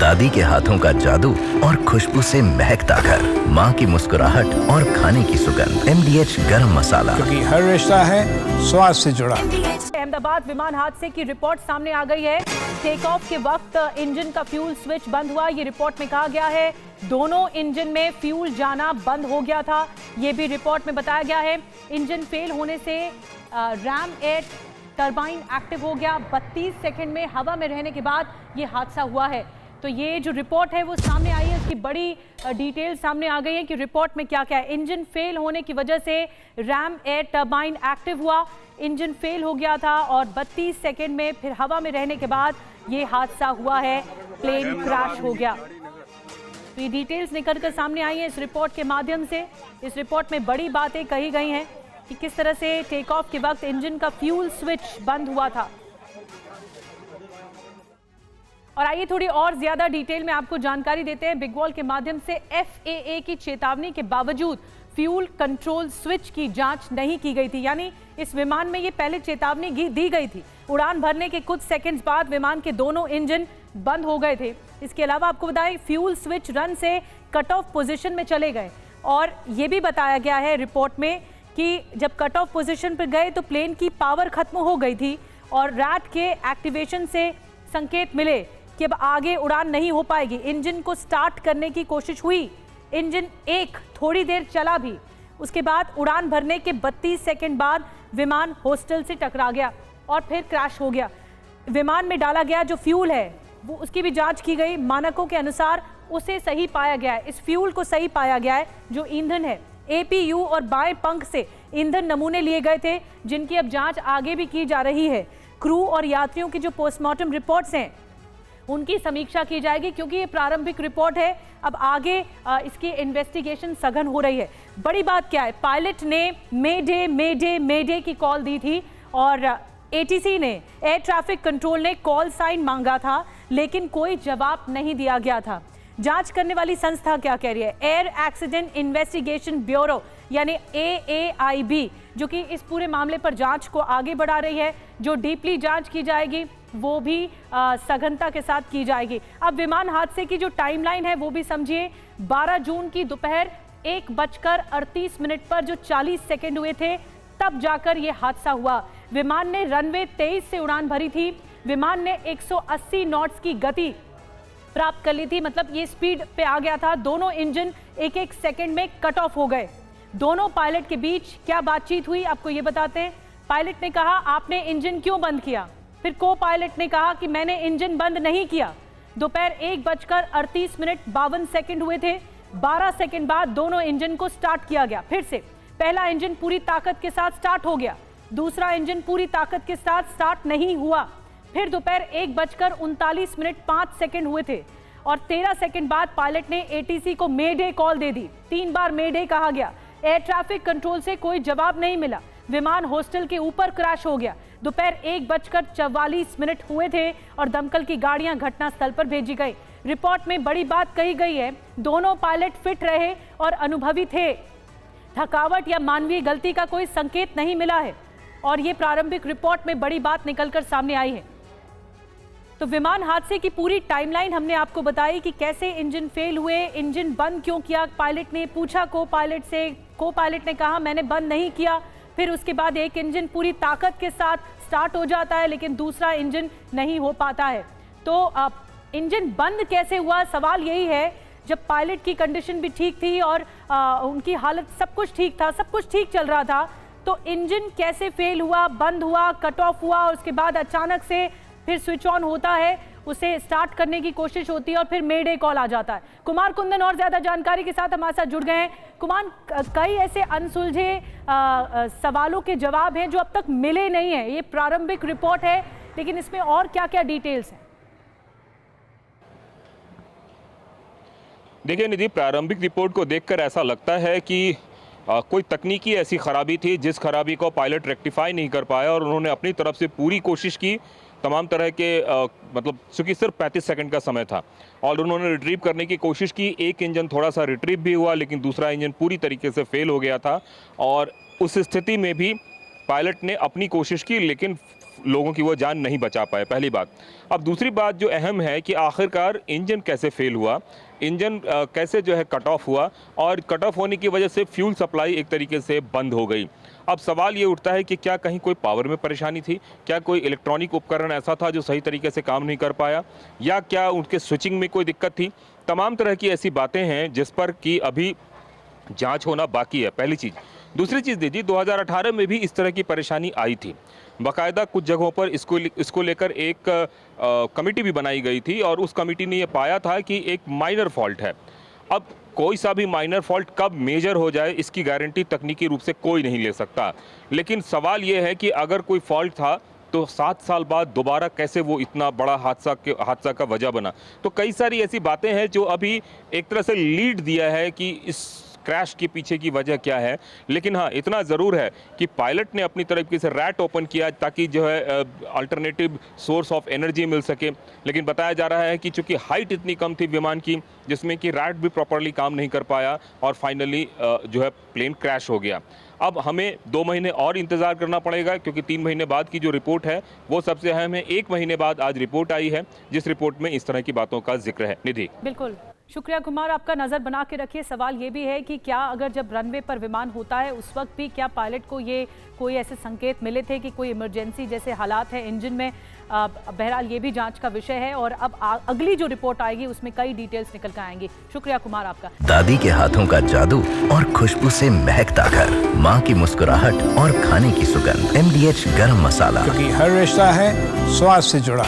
दादी के हाथों का जादू और खुशबू से महकता घर, माँ की मुस्कुराहट और खाने की सुगंध। MDH गरम मसाला, क्योंकि हर रिश्ता है स्वाद से जुड़ा। अहमदाबाद विमान हादसे की रिपोर्ट सामने आ गई है। टेक ऑफ के वक्त इंजन का फ्यूल स्विच बंद हुआ। ये रिपोर्ट में कहा गया है दोनों इंजन में फ्यूल जाना बंद हो गया था। ये भी रिपोर्ट में बताया गया है। इंजन फेल होने से रैम एयर टरबाइन एक्टिव हो गया। 32 सेकंड में हवा में रहने के बाद ये हादसा हुआ है। तो ये जो रिपोर्ट है वो सामने आई है, उसकी बड़ी डिटेल सामने आ गई है कि रिपोर्ट में क्या क्या है। इंजन फेल होने की वजह से रैम एयर टरबाइन एक्टिव हुआ, इंजन फेल हो गया था और 32 सेकंड में फिर हवा में रहने के बाद ये हादसा हुआ है, प्लेन क्रैश हो गया। तो ये डिटेल्स निकल कर सामने आई है इस रिपोर्ट के माध्यम से। इस रिपोर्ट में बड़ी बातें कही गई हैं कि किस तरह से टेक ऑफ के वक्त इंजन का फ्यूल स्विच बंद हुआ था। और आइए थोड़ी और ज्यादा डिटेल में आपको जानकारी देते हैं। बिग वॉल के माध्यम से FAA की चेतावनी के बावजूद फ्यूल कंट्रोल स्विच की जांच नहीं की गई थी। यानी इस विमान में ये पहले चेतावनी दी गई थी। उड़ान भरने के कुछ सेकंड्स बाद विमान के दोनों इंजन बंद हो गए थे। इसके अलावा आपको बताएं फ्यूल स्विच रन से कट ऑफ पोजीशन में चले गए और ये भी बताया गया है रिपोर्ट में कि जब कट ऑफ पोजीशन पर गए तो प्लेन की पावर खत्म हो गई थी और रैट के एक्टिवेशन से संकेत मिले कि अब आगे उड़ान नहीं हो पाएगी। इंजन को स्टार्ट करने की कोशिश हुई, इंजन थोड़ी देर चला भी। उसके बाद उड़ान भरने के 32 सेकंड बाद विमान होस्टल से टकरा गया और फिर क्रैश हो गया। विमान में डाला गया जो फ्यूल है वो उसकी भी जांच की गई। मानकों के अनुसार उसे सही पाया गया है, इस फ्यूल को सही पाया गया है। जो ईंधन है APU और बाएं पंख से ईंधन नमूने लिए गए थे जिनकी अब जांच आगे भी की जा रही है। क्रू और यात्रियों की जो पोस्टमार्टम रिपोर्ट्स हैं उनकी समीक्षा की जाएगी क्योंकि ये प्रारंभिक रिपोर्ट है। अब आगे इसकी इन्वेस्टिगेशन सघन हो रही है। बड़ी बात क्या है, पायलट ने मेडे मेडे मेडे की कॉल दी थी और ATC ने, एयर ट्रैफिक कंट्रोल ने कॉल साइन मांगा था लेकिन कोई जवाब नहीं दिया गया था। जांच करने वाली संस्था क्या कह रही है, एयर एक्सीडेंट इन्वेस्टिगेशन ब्यूरो यानी AAIB, जो कि इस पूरे मामले पर जांच को आगे बढ़ा रही है। जो डीपली जांच की जाएगी वो भी सघनता के साथ की जाएगी। अब विमान हादसे की जो टाइमलाइन है वो भी समझिए। 12 जून की दोपहर 1:38 पर जो 40 सेकंड हुए थे तब जाकर ये हादसा हुआ। विमान ने रनवे 23 से उड़ान भरी थी। विमान ने 180 नॉट्स की गति प्राप्त कर ली थी, मतलब ये स्पीड पे आ गया था। दोनों इंजन एक एक सेकंड में कट ऑफ हो गए। दोनों पायलट के बीच क्या बातचीत हुई आपको ये बताते हैं। पायलट ने कहा आपने इंजन क्यों बंद किया, फिर को पायलट ने कहा कि मैंने इंजन बंद नहीं किया। दोपहर 1:38 हुए थे। 12 सेकंड बाद दोनों इंजन को स्टार्ट किया गया। फिर से पहला इंजन पूरी ताकत के साथ स्टार्ट हो गया, दूसरा इंजन पूरी ताकत के साथ स्टार्ट नहीं हुआ। फिर दोपहर 1:39 हुए थे और 13 सेकंड बाद पायलट ने ATC को मेडे कॉल दे दी। 3 बार मेडे कहा गया। एयर ट्रैफिक कंट्रोल से कोई जवाब नहीं मिला। विमान होस्टल के ऊपर क्रैश हो गया। दोपहर 1:44 हुए थे और दमकल की गाड़ियां घटनास्थल पर भेजी गई। रिपोर्ट में बड़ी बात कही गई है, दोनों पायलट फिट रहे और अनुभवी थे। थकावट या मानवीय गलती का कोई संकेत नहीं मिला है और ये प्रारंभिक रिपोर्ट में बड़ी बात निकलकर सामने आई है। तो विमान हादसे की पूरी टाइमलाइन हमने आपको बताई कि कैसे इंजन फेल हुए, इंजन बंद क्यों किया। पायलट ने पूछा को पायलट से, को पायलट ने कहा मैंने बंद नहीं किया। फिर उसके बाद एक इंजन पूरी ताकत के साथ स्टार्ट हो जाता है लेकिन दूसरा इंजन नहीं हो पाता है। तो इंजन बंद कैसे हुआ, सवाल यही है। जब पायलट की कंडीशन भी ठीक थी और उनकी हालत सब कुछ ठीक था, सब कुछ ठीक चल रहा था, तो इंजन कैसे फेल हुआ, बंद हुआ, कट ऑफ हुआ और उसके बाद अचानक से फिर स्विच ऑन होता है, उसे स्टार्ट करने की कोशिश होती है और फिर मेडे कॉल आ जाता है। कुमार कुंदन और ज्यादा जानकारी के साथ हमारे साथ जुड़ गए हैं। कुमार, कई ऐसे अनसुलझे सवालों के जवाब हैं जो अब तक मिले नहीं है। ये प्रारंभिक रिपोर्ट है लेकिन इसमें और क्या क्या डिटेल्स हैं? देखिए निधि, प्रारंभिक रिपोर्ट को देखकर ऐसा लगता है कि कोई तकनीकी ऐसी खराबी थी जिस खराबी को पायलट रेक्टिफाई नहीं कर पाया और उन्होंने अपनी तरफ से पूरी कोशिश की तमाम तरह के मतलब चूंकि सिर्फ 35 सेकंड का समय था और उन्होंने रिट्रीव करने की कोशिश की। एक इंजन थोड़ा सा रिट्रीव भी हुआ लेकिन दूसरा इंजन पूरी तरीके से फेल हो गया था और उस स्थिति में भी पायलट ने अपनी कोशिश की लेकिन लोगों की वो जान नहीं बचा पाए, पहली बात। अब दूसरी बात जो अहम है कि आखिरकार इंजन कैसे फेल हुआ, इंजन कैसे जो है कट ऑफ हुआ, और कट ऑफ होने की वजह से फ्यूल सप्लाई एक तरीके से बंद हो गई। अब सवाल ये उठता है कि क्या कहीं कोई पावर में परेशानी थी, क्या कोई इलेक्ट्रॉनिक उपकरण ऐसा था जो सही तरीके से काम नहीं कर पाया, या क्या उनके स्विचिंग में कोई दिक्कत थी। तमाम तरह की ऐसी बातें हैं जिस पर कि अभी जांच होना बाकी है, पहली चीज़। दूसरी चीज़ दीजिए, 2018 में भी इस तरह की परेशानी आई थी। बाकायदा कुछ जगहों पर इसको लेकर एक कमेटी भी बनाई गई थी, और उस कमेटी ने ये पाया था कि एक माइनर फॉल्ट है। अब कोई सा भी माइनर फॉल्ट कब मेजर हो जाए, इसकी गारंटी तकनीकी रूप से कोई नहीं ले सकता। लेकिन सवाल ये है कि अगर कोई फॉल्ट था तो 7 साल बाद दोबारा कैसे वो इतना बड़ा हादसा का वजह बना। तो कई सारी ऐसी बातें हैं जो अभी एक तरह से लीड दिया है कि इस क्रैश के पीछे की वजह क्या है। लेकिन हाँ, इतना ज़रूर है कि पायलट ने अपनी तरीके से रैट ओपन किया ताकि जो है अल्टरनेटिव सोर्स ऑफ एनर्जी मिल सके। लेकिन बताया जा रहा है कि चूंकि हाइट इतनी कम थी विमान की, जिसमें कि रैट भी प्रॉपरली काम नहीं कर पाया, और फाइनली जो है प्लेन क्रैश हो गया। अब हमें 2 महीने और इंतज़ार करना पड़ेगा, क्योंकि 3 महीने बाद की जो रिपोर्ट है वो सबसे अहम है। 1 महीने बाद आज रिपोर्ट आई है, जिस रिपोर्ट में इस तरह की बातों का जिक्र है। निधि, बिल्कुल शुक्रिया कुमार, आपका नज़र बना के रखिए। सवाल ये भी है कि क्या अगर जब रनवे पर विमान होता है उस वक्त भी क्या पायलट को ये कोई ऐसे संकेत मिले थे कि कोई इमरजेंसी जैसे हालात है इंजन में। बहरहाल ये भी जांच का विषय है, और अब अगली जो रिपोर्ट आएगी उसमें कई डिटेल्स निकल कर आएंगी। शुक्रिया कुमार आपका। दादी के हाथों का जादू और खुशबू से महकता घर, माँ की मुस्कुराहट और खाने की सुगंध, MDH गरम मसाला। क्योंकि हर रिश्ता है स्वाद से जुड़ा।